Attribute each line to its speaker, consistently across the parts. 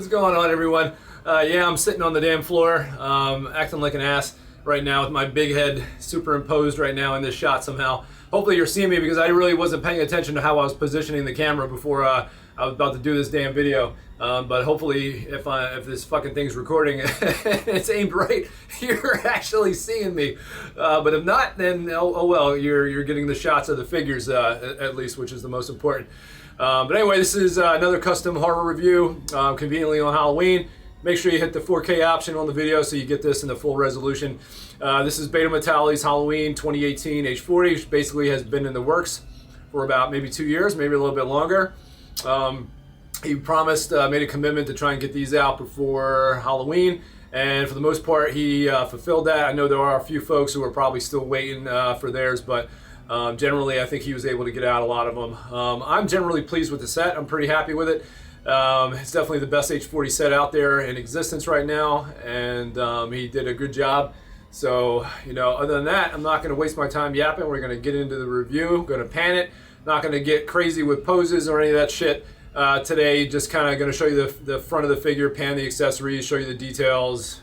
Speaker 1: What's going on, everyone? Yeah, I'm sitting on the damn floor, acting like an ass right now with my big head superimposed right now in this shot somehow. Hopefully you're seeing me because I really wasn't paying attention to how I was positioning the camera before I was about to do this damn video. But hopefully if this fucking thing's recording it's aimed right, you're actually seeing me. But if not, then oh well, you're getting the shots of the figures at least, which is the most important. But anyway, this is another custom horror review, conveniently on Halloween. Make sure you hit the 4K option on the video so you get this in the full resolution. This is Beto Matali's Halloween 2018 H40, which basically has been in the works for about maybe 2 years, maybe a little bit longer. He promised, made a commitment to try and get these out before Halloween, and for the most part he fulfilled that. I know there are a few folks who are probably still waiting for theirs, but generally I think he was able to get out a lot of them. I'm generally pleased with the set. I'm pretty happy with it. It's definitely the best H40 set out there in existence right now, and he did a good job. So, you know, other than that, I'm not going to waste my time yapping. We're going to get into the review, going to pan it, not going to get crazy with poses or any of that shit today. Just kind of going to show you the front of the figure, pan the accessories, show you the details,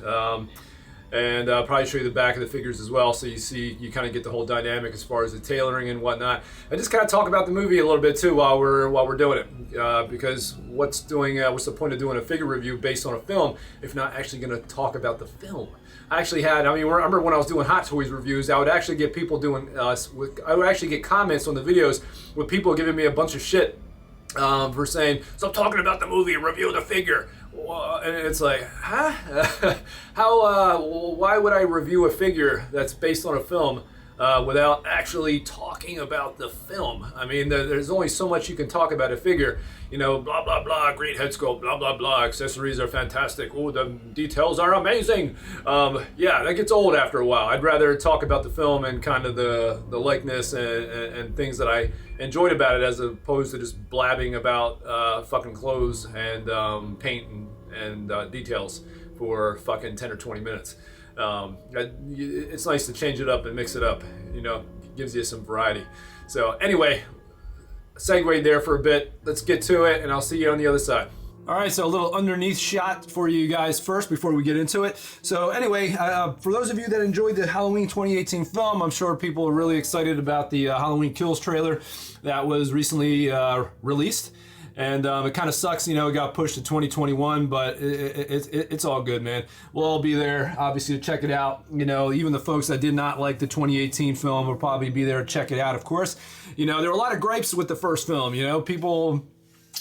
Speaker 1: and probably show you the back of the figures as well, so you kind of get the whole dynamic as far as the tailoring and whatnot. And just kind of talk about the movie a little bit too while we're doing it, because what's the point of doing a figure review based on a film if not actually going to talk about the film? I remember when I was doing Hot Toys reviews, I would actually get people I would actually get comments on the videos with people giving me a bunch of shit for saying, "Stop talking about the movie and review the figure." And it's like, huh? Why would I review a figure that's based on a film without actually talking about the film? I mean, there's only so much you can talk about a figure. You know, blah, blah, blah, great head sculpt, blah, blah, blah, accessories are fantastic, oh, the details are amazing. Yeah, that gets old after a while. I'd rather talk about the film and kind of the likeness and things that I enjoyed about it, as opposed to just blabbing about fucking clothes and paint and details for fucking 10 or 20 minutes. It's nice to change it up and mix it up, you know, it gives you some variety. So anyway, segued there for a bit. Let's get to it, and I'll see you on the other side. All right, so a little underneath shot for you guys first before we get into it. So anyway, for those of you that enjoyed the Halloween 2018 film, I'm sure people are really excited about the Halloween Kills trailer that was recently released. And it kind of sucks, you know, it got pushed to 2021, but it's all good, man. We'll all be there, obviously, to check it out. You know, even the folks that did not like the 2018 film will probably be there to check it out, of course. You know, there were a lot of gripes with the first film. You know, people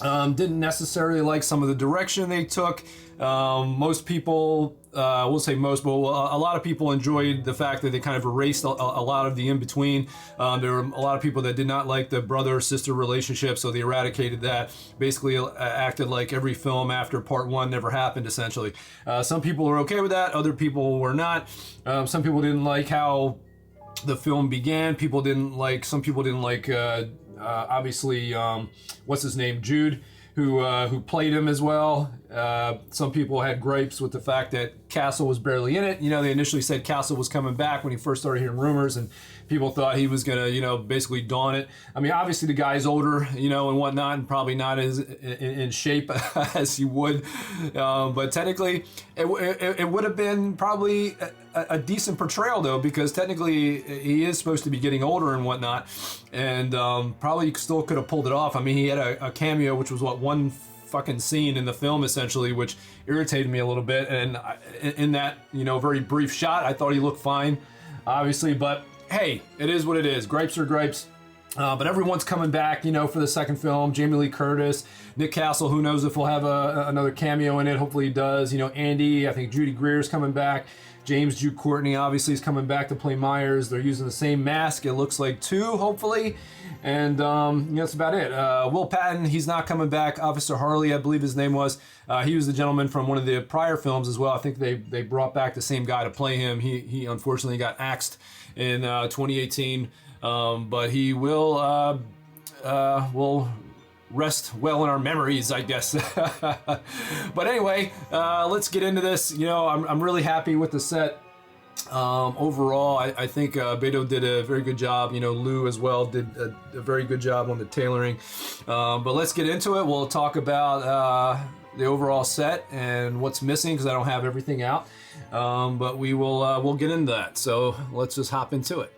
Speaker 1: didn't necessarily like some of the direction they took. Most people, we'll say most, but a lot of people enjoyed the fact that they kind of erased a lot of the in-between. There were a lot of people that did not like the brother-sister relationship, so they eradicated that. Basically acted like every film after part one never happened, essentially. Some people were okay with that, other people were not. Some people didn't like how the film began. Some people didn't like obviously, what's his name, Jude, who played him as well. Some people had gripes with the fact that Castle was barely in it. You know, they initially said Castle was coming back when he first started hearing rumors, and people thought he was gonna, you know, basically dawn it. I mean, obviously the guy's older, you know, and whatnot, and probably not as in shape as he would. But technically, it would have been probably a decent portrayal, though, because technically he is supposed to be getting older and whatnot, and probably still could have pulled it off. I mean, he had a cameo, which was one fucking scene in the film, essentially, which irritated me a little bit. And in that, you know, very brief shot, I thought he looked fine, obviously. But hey, it is what it is. Gripes are gripes. But everyone's coming back, you know, for the second film. Jamie Lee Curtis, Nick Castle, who knows if we'll have another cameo in it. Hopefully he does. You know, Andy, I think Judy Greer's coming back. James Jude Courtney obviously is coming back to play Myers. They're using the same mask, it looks like, too, hopefully. And you know, that's about it. Will Patton, he's not coming back. Officer Harley, I believe his name was. He was the gentleman from one of the prior films as well. I think they brought back the same guy to play him. He unfortunately got axed in 2018. But he will rest well in our memories, I guess. But anyway, let's get into this. You know, I'm really happy with the set. Overall, I think Beto did a very good job. You know, Lou as well did a very good job on the tailoring. But let's get into it. We'll talk about the overall set and what's missing because I don't have everything out. But we'll get into that. So let's just hop into it.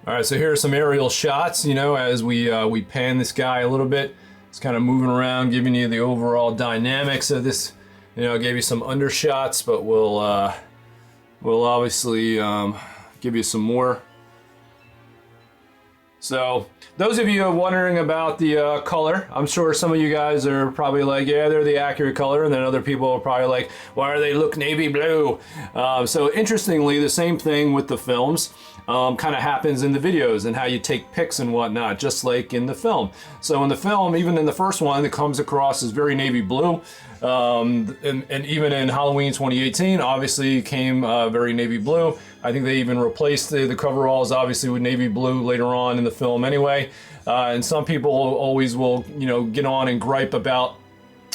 Speaker 1: All right, so here are some aerial shots, you know, as we pan this guy a little bit. It's kind of moving around, giving you the overall dynamics of this. You know, I gave you some undershots, but we'll obviously give you some more. So those of you wondering about the color, I'm sure some of you guys are probably like, yeah, they're the accurate color, and then other people are probably like, why do they look navy blue? So interestingly, the same thing with the films kind of happens in the videos and how you take pics and whatnot, just like in the film. So in the film, even in the first one, it comes across as very navy blue. And even in Halloween 2018, obviously came very navy blue. I think they even replaced the coveralls, obviously, with navy blue later on in the film anyway. And some people always will, you know, get on and gripe about,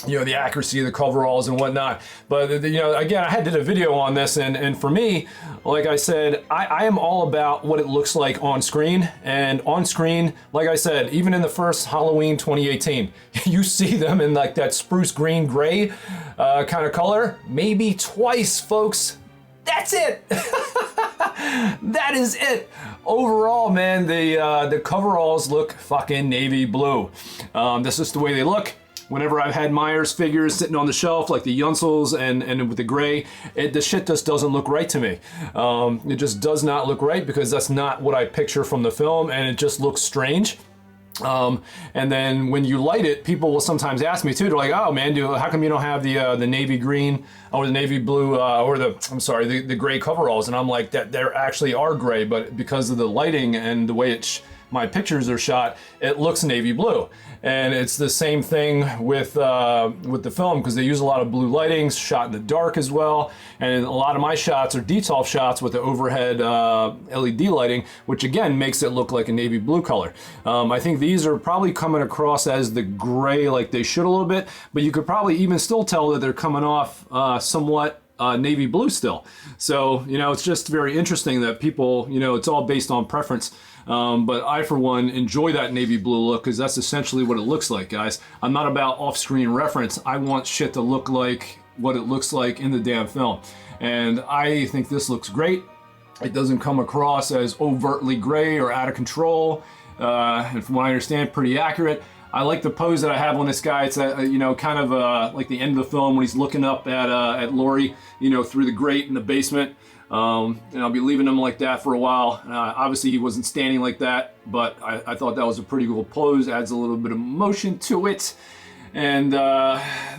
Speaker 1: you know, the accuracy of the coveralls and whatnot. But, you know, again, I did a video on this, and for me, like I said, I am all about what it looks like on screen. And on screen, like I said, even in the first Halloween 2018, you see them in like that spruce green gray kind of color, maybe twice, folks. That's it. That is it. Overall, man, the coveralls look fucking navy blue. That's just the way they look. Whenever I've had Myers figures sitting on the shelf, like the Yunsels and with the gray, the shit just doesn't look right to me. It just does not look right because that's not what I picture from the film, and it just looks strange. And then when you light it, people will sometimes ask me too. They're like, "Oh man, how come you don't have the navy green or the navy blue or the gray coveralls?" And I'm like, "That there actually are gray, but because of the lighting and the way my pictures are shot, it looks navy blue." And it's the same thing with the film because they use a lot of blue lighting, shot in the dark as well. And a lot of my shots are detolf shots with the overhead LED lighting, which again makes it look like a navy blue color. I think these are probably coming across as the gray like they should a little bit, but you could probably even still tell that they're coming off somewhat navy blue still. So, you know, it's just very interesting that people, you know, it's all based on preference. But I, for one, enjoy that navy blue look because that's essentially what it looks like, guys. I'm not about off-screen reference. I want shit to look like what it looks like in the damn film. And I think this looks great. It doesn't come across as overtly gray or out of control. And from what I understand, pretty accurate. I like the pose that I have on this guy. It's you know, kind of like the end of the film when he's looking up at Laurie, you know, through the grate in the basement. And I'll be leaving him like that for a while. Obviously he wasn't standing like that, but I thought that was a pretty cool pose. Adds a little bit of motion to it. And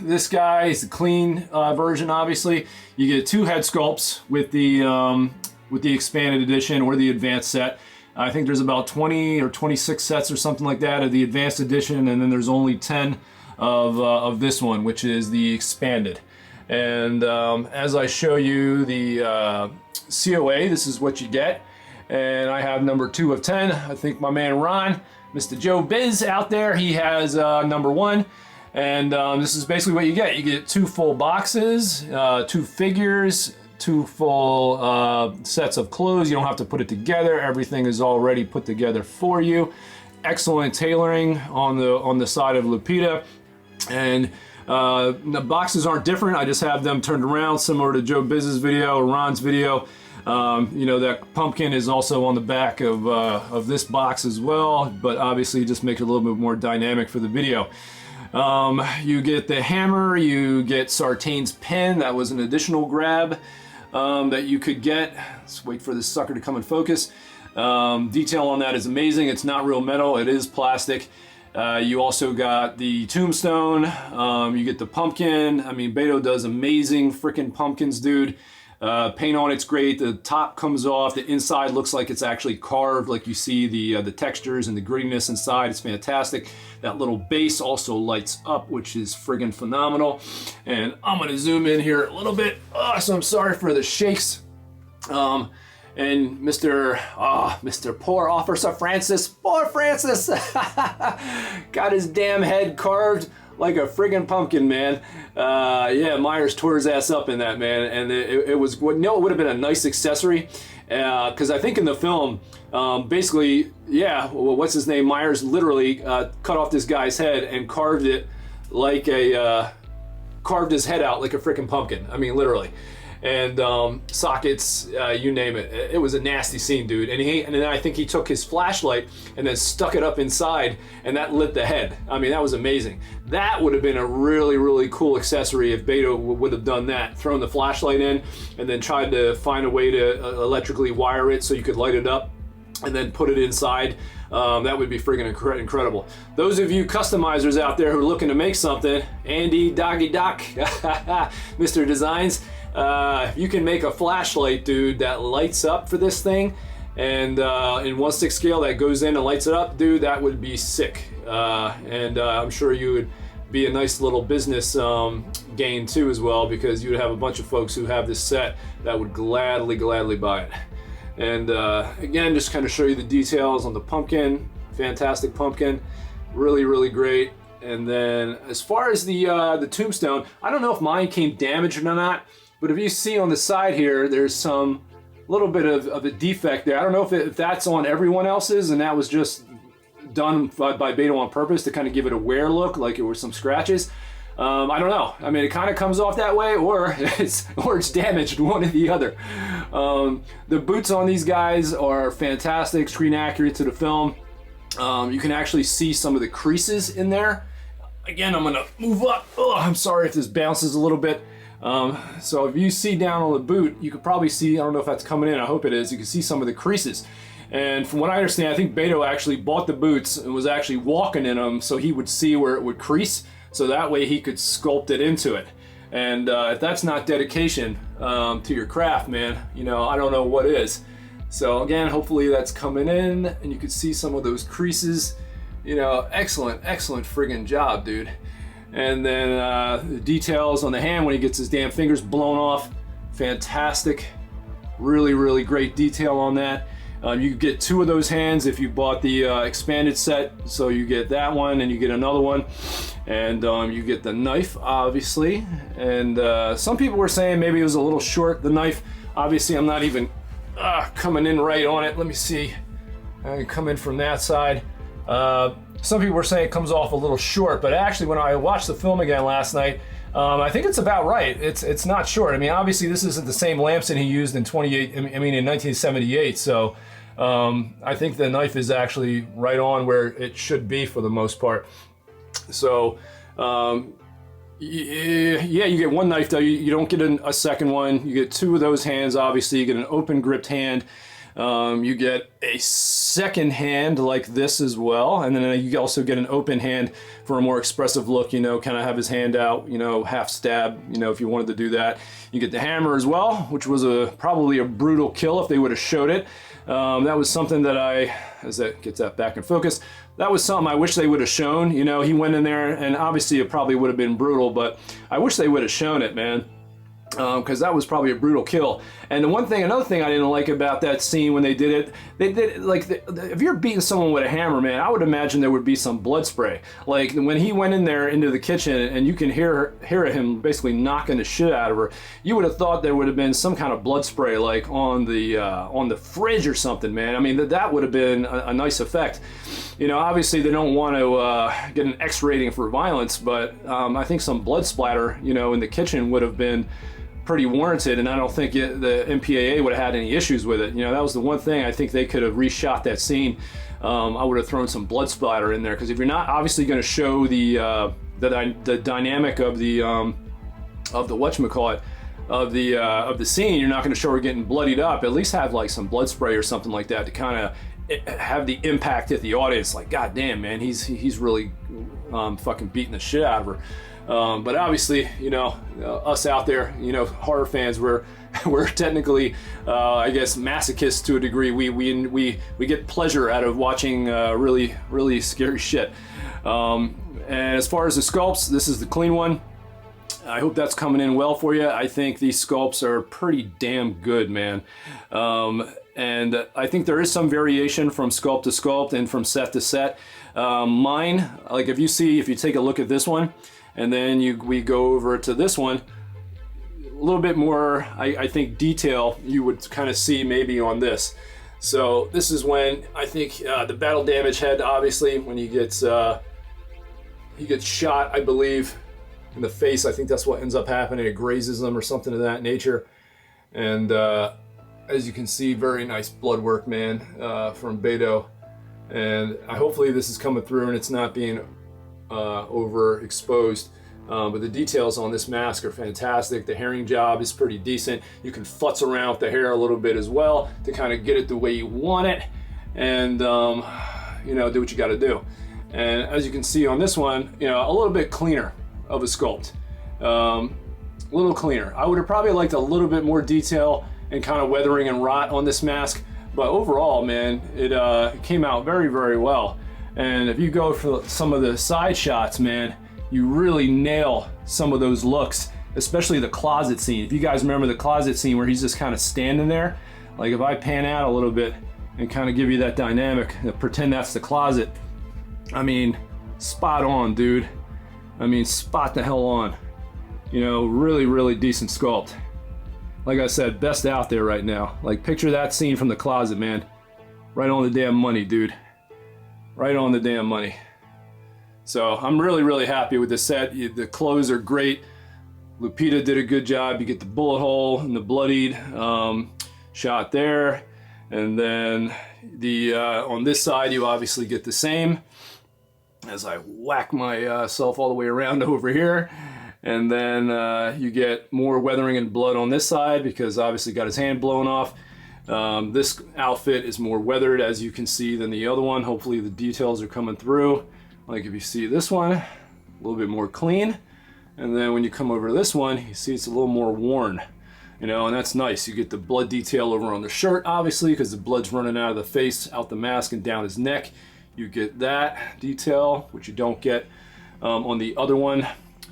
Speaker 1: this guy is the clean version, obviously. You get 2 head sculpts with the expanded edition or the advanced set. I think there's about 20 or 26 sets or something like that of the advanced edition, and then there's only 10 of this one, which is the expanded. And as I show you the COA, this is what you get. And I have number 2 of 10. I think my man Ron, Mr. Joe Biz out there, he has number 1. And this is basically what you get. You get 2 full boxes, 2 figures, 2 full sets of clothes. You don't have to put it together. Everything is already put together for you. Excellent tailoring on the side of Lupita. And the boxes aren't different. I just have them turned around, similar to Joe Biz's video or Ron's video. You know, that pumpkin is also on the back of this box as well, but obviously just make it a little bit more dynamic for the video. You get the hammer, you get Sartain's pen. That was an additional grab that you could get. Let's wait for this sucker to come in focus. Detail on that is amazing. It's not real metal, it is plastic. You also got the tombstone, you get the pumpkin. I mean, Beto does amazing freaking pumpkins, dude. Paint on it's great. The top comes off. The inside looks like it's actually carved, like you see the textures and the grittiness inside. It's fantastic. That little base also lights up, which is friggin' phenomenal. And I'm gonna zoom in here a little bit. So I'm sorry for the shakes. And Mr. Poor Officer Francis, poor Francis, got his damn head carved like a friggin' pumpkin, man. Yeah, Myers tore his ass up in that, man. And it was, it would have been a nice accessory. Because I think in the film, basically, yeah, what's his name? Myers literally cut off this guy's head and carved it like a carved his head out like a freaking pumpkin. I mean, literally. And sockets, you name it. It was a nasty scene, dude. And then I think he took his flashlight and then stuck it up inside, and that lit the head. I mean, that was amazing. That would have been a really, really cool accessory if Beto would have done that, thrown the flashlight in, and then tried to find a way to electrically wire it so you could light it up, and then put it inside. That would be friggin' incredible. Those of you customizers out there who are looking to make something, Andy Doggy Doc, Mr. Designs, you can make a flashlight, dude, that lights up for this thing, and in 1/6 scale that goes in and lights it up, dude, that would be sick. I'm sure you would be a nice little business gain too as well, because you would have a bunch of folks who have this set that would gladly buy it. And again, just kind of show you the details on the pumpkin. Fantastic pumpkin, really great. And then as far as the tombstone, I don't know if mine came damaged or not, but if you see on the side here, there's some little bit of a defect there. I don't know if that's on everyone else's and that was just done by Beto on purpose to kind of give it a wear look, like it were some scratches. I don't know. I mean, it kind of comes off that way, or it's damaged, one or the other. The boots on these guys are fantastic, screen accurate to the film. You can actually see some of the creases in there. Again, I'm gonna move up. Oh, I'm sorry if this bounces a little bit. So if you see down on the boot, you could probably see, I don't know if that's coming in, I hope it is, you can see some of the creases. And from what I understand, I think Beto actually bought the boots and was actually walking in them so he would see where it would crease, so that way he could sculpt it into it. And if that's not dedication to your craft, man, you know, I don't know what is. So again, hopefully that's coming in and you can see some of those creases. You know, excellent friggin' job, dude. And then the details on the hand when he gets his damn fingers blown off, fantastic. Really great detail on that. You get two of those hands if you bought the expanded set, so you get that one and you get another one, and you get the knife, obviously. And some people were saying maybe it was a little short, the knife. Obviously, I'm not even coming in right on it. Let me see. I can come in from that side. Some people were saying it comes off a little short, but actually when I watched the film again last night, I think it's about right. It's not short. I mean, obviously this isn't the same Lamson he used in 1978, so I think the knife is actually right on where it should be for the most part. So yeah, you get one knife though. You don't get a second one. You get two of those hands, obviously. You get an open gripped hand. You get a second hand like this as well, and then you also get an open hand for a more expressive look, you know, kind of have his hand out, you know, half stab, you know, if you wanted to do that. You get the hammer as well, which was probably a brutal kill if they would have showed it. That was something that as that gets that back in focus, that was something I wish they would have shown. You know, he went in there and obviously it probably would have been brutal, but I wish they would have shown it, man. Because that was probably a brutal kill. And another thing I didn't like about that scene when they did it, like, if you're beating someone with a hammer, man, I would imagine there would be some blood spray. Like when he went in there into the kitchen and you can hear him basically knocking the shit out of her, you would have thought there would have been some kind of blood spray, like on the fridge or something, man. I mean, that would have been a nice effect. You know, obviously they don't want to get an X rating for violence, but I think some blood splatter, you know, in the kitchen would have been pretty warranted, and I don't think the MPAA would have had any issues with it. You know, that was the one thing I think they could have reshot that scene. I would have thrown some blood splatter in there, because if you're not obviously going to show the dynamic of the whatchamacallit, of the scene, you're not going to show her getting bloodied up. At least have like some blood spray or something like that to kind of have the impact hit the audience. Like, God damn, man, he's really fucking beating the shit out of her. But obviously, you know, us out there, you know, horror fans, we're technically, I guess, masochists to a degree. We get pleasure out of watching really scary shit. And as far as the sculpts, this is the clean one. I hope that's coming in well for you. I think these sculpts are pretty damn good, man. And I think there is some variation from sculpt to sculpt and from set to set. Mine, like if you take a look at this one, and then we go over to this one, a little bit more, I think, detail you would kind of see maybe on this. So this is when I think the battle damage head, obviously, when he gets shot, I believe. in the face. I think that's what ends up happening. It grazes them or something of that nature. And as you can see, very nice blood work, man, from Beto. And hopefully this is coming through and it's not being overexposed. But the details on this mask are fantastic. The hairing job is pretty decent. You can futz around with the hair a little bit as well to kind of get it the way you want it, and you know, do what you got to do. And as you can see on this one, you know, a little bit cleaner of a sculpt, a little cleaner. I would have probably liked a little bit more detail and kind of weathering and rot on this mask, but overall, man, it came out very, very well. And if you go for some of the side shots, man, you really nail some of those looks, especially the closet scene. If you guys remember the closet scene where he's just kind of standing there, like if I pan out a little bit and kind of give you that dynamic, pretend that's the closet, I mean, spot on, dude. I mean, spot the hell on. You know, really, really decent sculpt. Like I said, best out there right now. Like, picture that scene from the closet, man. Right on the damn money, dude. Right on the damn money. So I'm really, really happy with this set. The clothes are great. Lupita did a good job. You get the bullet hole and the bloodied shot there. And then the on this side, you obviously get the same. As I whack myself all the way around over here. And then you get more weathering and blood on this side because obviously got his hand blown off. This outfit is more weathered, as you can see, than the other one. Hopefully the details are coming through. Like if you see this one, a little bit more clean. And then when you come over to this one, you see it's a little more worn. You know, and that's nice. You get the blood detail over on the shirt, obviously, because the blood's running out of the face, out the mask, and down his neck. You get that detail, which you don't get on the other one.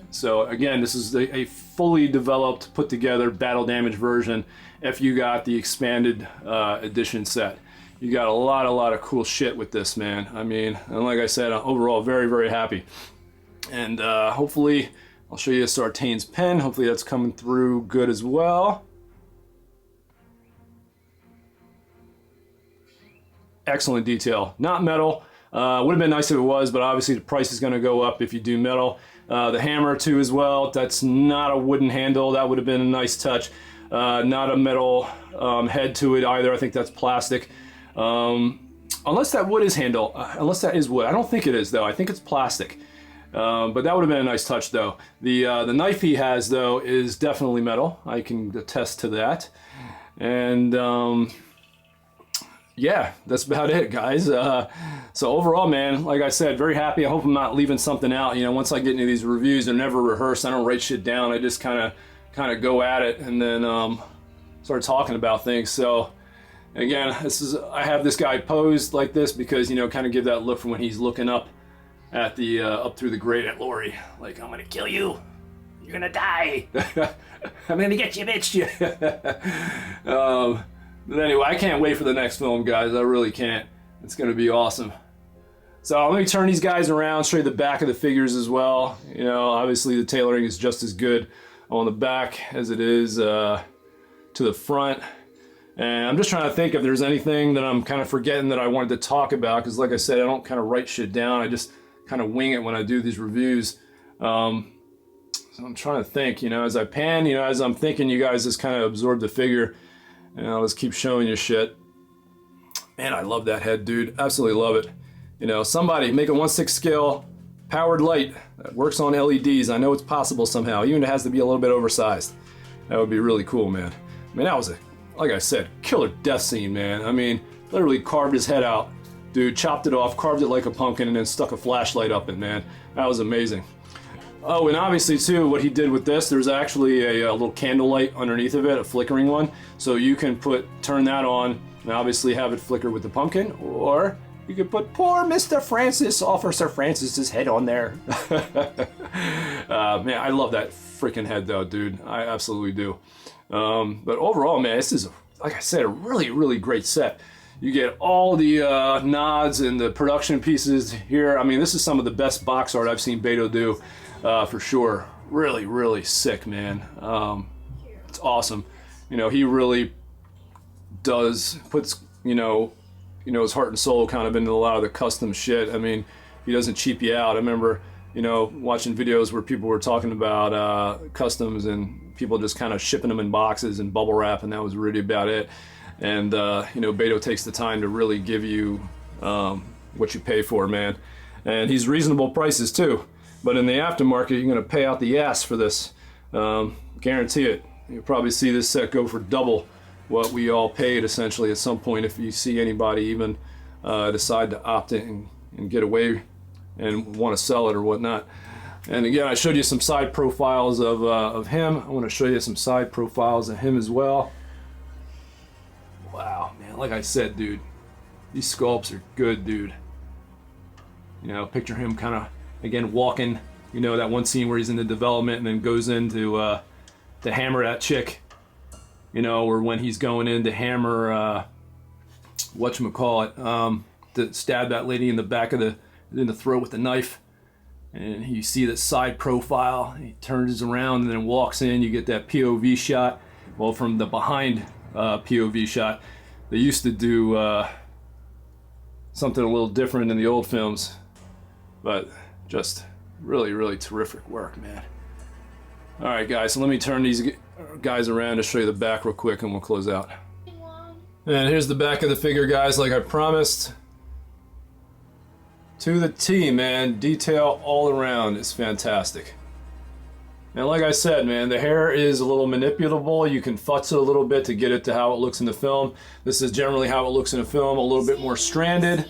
Speaker 1: So again, this is a fully developed, put together battle damage version if you got the expanded edition set. You got a lot of cool shit with this, man. I mean, and like I said, overall, very, very happy. And hopefully, I'll show you Sartain's pen. Hopefully that's coming through good as well. Excellent detail. Not metal. Would have been nice if it was, but obviously the price is going to go up if you do metal. The hammer too as well. That's not a wooden handle. That would have been a nice touch. Not a metal head to it either. I think that's plastic. Unless that wood is handle. Unless that is wood. I don't think it is though. I think it's plastic. But that would have been a nice touch though. The knife he has though is definitely metal. I can attest to that. And yeah, that's about it, guys. So overall, man, like I said, very happy. I hope I'm not leaving something out. You know, once I get into these reviews, they're never rehearsed. I don't write shit down. I just kind of go at it and then start talking about things. So again, I have this guy posed like this because, you know, kind of give that look from when he's looking up at the up through the grate at Lori, like, I'm gonna kill you. You're gonna die. I'm gonna get you, bitch. But anyway, I can't wait for the next film, guys. I really can't. It's going to be awesome. So let me turn these guys around, show you the back of the figures as well. You know, obviously the tailoring is just as good on the back as it is to the front. And I'm just trying to think if there's anything that I'm kind of forgetting that I wanted to talk about. Because like I said, I don't kind of write shit down. I just kind of wing it when I do these reviews. So I'm trying to think, you know, as I pan, you know, as I'm thinking, you guys just kind of absorb the figure. And I'll just keep showing you shit. Man, I love that head, dude. Absolutely love it. You know, somebody make a 1/6 scale powered light that works on LEDs. I know it's possible somehow. Even if it has to be a little bit oversized. That would be really cool, man. I mean, that was like I said, killer death scene, man. I mean, literally carved his head out. Dude, chopped it off, carved it like a pumpkin, and then stuck a flashlight up it, man. That was amazing. Oh, and obviously too, what he did with this, there's actually a little candle light underneath of it, a flickering one. So you can turn that on and obviously have it flicker with the pumpkin, or you could put poor Mr. Francis, Officer Francis's head on there. Man, I love that freaking head though, dude. I absolutely do. But overall, man, this is, like I said, a really, really great set. You get all the nods and the production pieces here. I mean, this is some of the best box art I've seen Beto do. For sure. Really, really sick, man. It's awesome. You know, he really puts, you know, his heart and soul kind of into a lot of the custom shit. I mean, he doesn't cheap you out. I remember, you know, watching videos where people were talking about customs and people just kind of shipping them in boxes and bubble wrap, and that was really about it. And you know, Beto takes the time to really give you what you pay for, man. And he's reasonable prices too. But in the aftermarket, you're gonna pay out the ass for this. Guarantee it. You'll probably see this set go for double what we all paid essentially at some point if you see anybody even decide to opt in and get away and want to sell it or whatnot. And again, I showed you some side profiles of him. I want to show you some side profiles of him as well. Wow, man, like I said, dude, these sculpts are good, dude. You know, picture him kind of, again, walking, you know, that one scene where he's in the development and then goes in to hammer that chick, you know, or when he's going in to hammer, whatchamacallit, to stab that lady in the back of in the throat with the knife. And you see that side profile, he turns around and then walks in, you get that POV shot. Well, from the behind POV shot, they used to do something a little different in the old films, but just really, really terrific work, man. All right, guys, so let me turn these guys around to show you the back real quick and we'll close out. And here's the back of the figure, guys, like I promised. To the T, man. Detail all around is fantastic. And like I said, man, the hair is a little manipulable. You can futz it a little bit to get it to how it looks in the film. This is generally how it looks in the film, a little bit more stranded.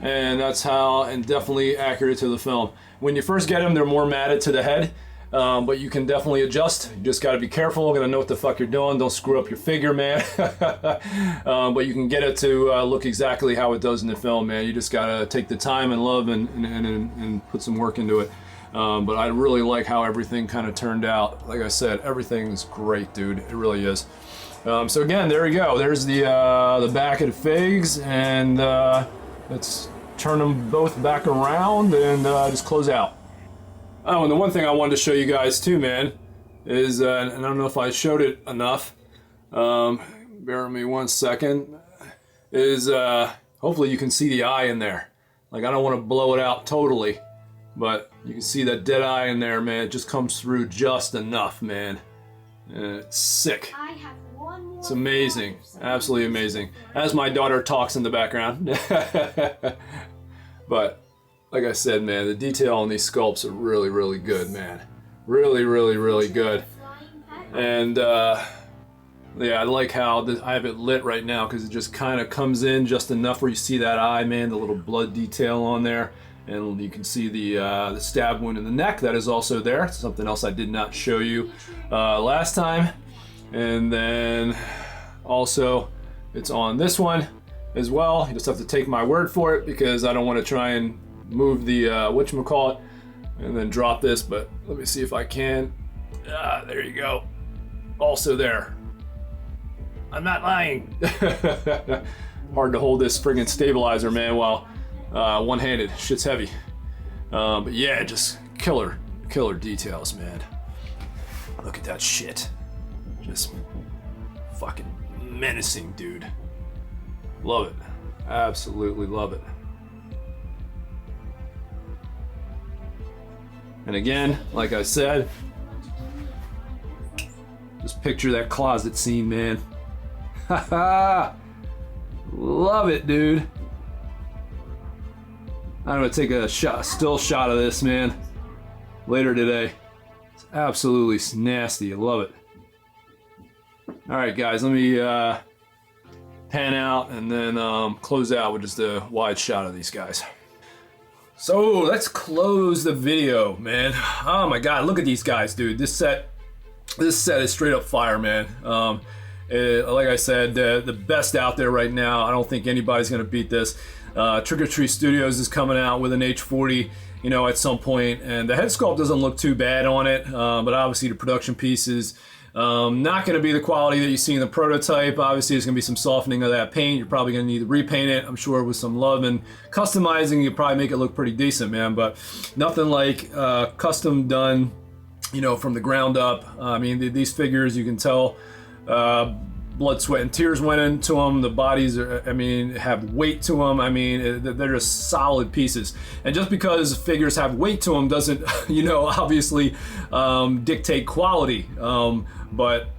Speaker 1: And that's how, and definitely accurate to the film. When you first get them, they're more matted to the head. But you can definitely adjust. You just got to be careful. Gotta know what the fuck you're doing. Don't screw up your figure, man. But you can get it to look exactly how it does in the film, man. You just gotta take the time and love and put some work into it. But I really like how everything kind of turned out. Like I said, everything's great, dude. It really is. So again, there we go. There's the back of the figs, and let's turn them both back around and just close out. Oh, and the one thing I wanted to show you guys too, man, is, and I don't know if I showed it enough, bear with me one second, is hopefully you can see the eye in there. Like, I don't want to blow it out totally, but you can see that dead eye in there, man. It just comes through just enough, man. It's sick. It's amazing. Absolutely amazing. As my daughter talks in the background. But like I said, man, the detail on these sculpts are really, really good, man. Really, really, really good. And yeah, I like how I have it lit right now because it just kind of comes in just enough where you see that eye, man, the little blood detail on there. And you can see the stab wound in the neck. That is also there. It's something else I did not show you last time. And then also it's on this one as well. You just have to take my word for it because I don't want to try and move the whatchamacallit and then drop this, but let me see if I can. There you go. Also there. I'm not lying. Hard to hold this friggin' stabilizer, man, while one-handed. Shit's heavy. But yeah, just killer details, man. Look at that shit. Just fucking menacing, dude. Love it. Absolutely love it. And again, like I said, just picture that closet scene, man. Haha! Love it, dude. I'm gonna take a still shot of this, man, later today. It's absolutely nasty. I love it. Alright, guys, let me pan out and then close out with just a wide shot of these guys. So let's close the video, man. Oh my god, look at these guys, dude. This set is straight up fire, man. Like I said, the best out there right now. I don't think anybody's gonna beat this. Trick or Treat Studios is coming out with an H40, you know, at some point, and the head sculpt doesn't look too bad on it, but obviously the production pieces not going to be the quality that you see in the prototype. Obviously, there's going to be some softening of that paint. You're probably going to need to repaint it. I'm sure with some love and customizing, you'll probably make it look pretty decent, man. But nothing like custom done, you know, from the ground up. I mean, these figures, you can tell blood, sweat, and tears went into them. The bodies are, I mean, have weight to them. I mean, they're just solid pieces. And just because figures have weight to them doesn't, you know, obviously dictate quality. But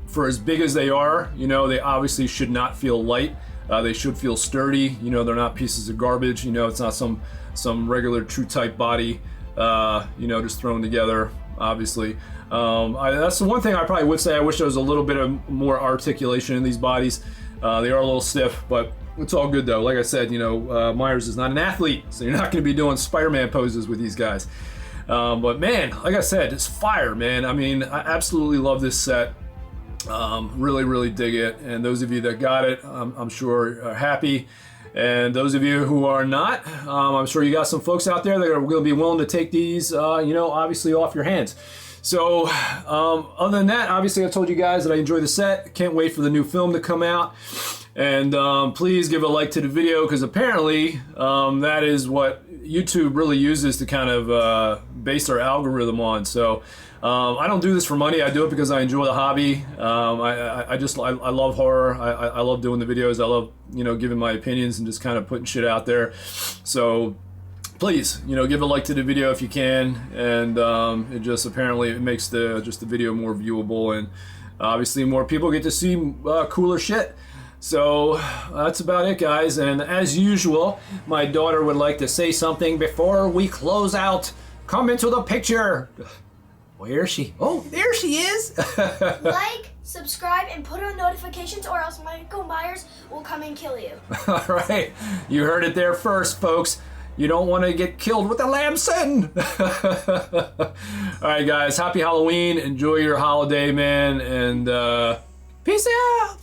Speaker 1: for as big as they are, you know, they obviously should not feel light. They should feel sturdy. You know, they're not pieces of garbage. You know, it's not some regular true type body, you know, just thrown together, obviously. That's the one thing I probably would say. I wish there was a little bit of more articulation in these bodies. They are a little stiff, but it's all good though. Like I said, you know, Myers is not an athlete, so you're not going to be doing Spider-Man poses with these guys. But man, like I said, it's fire, man. I mean, I absolutely love this set. Really dig it. And those of you that got it, I'm sure are happy. And those of you who are not, I'm sure you got some folks out there that are going to be willing to take these, you know, obviously off your hands. So, other than that, obviously I told you guys that I enjoy the set. Can't wait for the new film to come out. And please give a like to the video, because apparently that is what YouTube really uses to kind of base their algorithm on. So I don't do this for money. I do it because I enjoy the hobby. I love horror. I love doing the videos. I love, you know, giving my opinions and just kind of putting shit out there. So please, you know, give a like to the video if you can. And it just apparently it makes the video more viewable, and obviously more people get to see cooler shit. So that's about it, guys. And as usual, my daughter would like to say something before we close out. Come into the picture. Where is she? Oh, there she is.
Speaker 2: Like, subscribe, and put on notifications, or else Michael Myers will come and kill you.
Speaker 1: All right, you heard it there first, folks. You don't want to get killed with a Lamson. All right, guys. Happy Halloween. Enjoy your holiday, man. And peace out.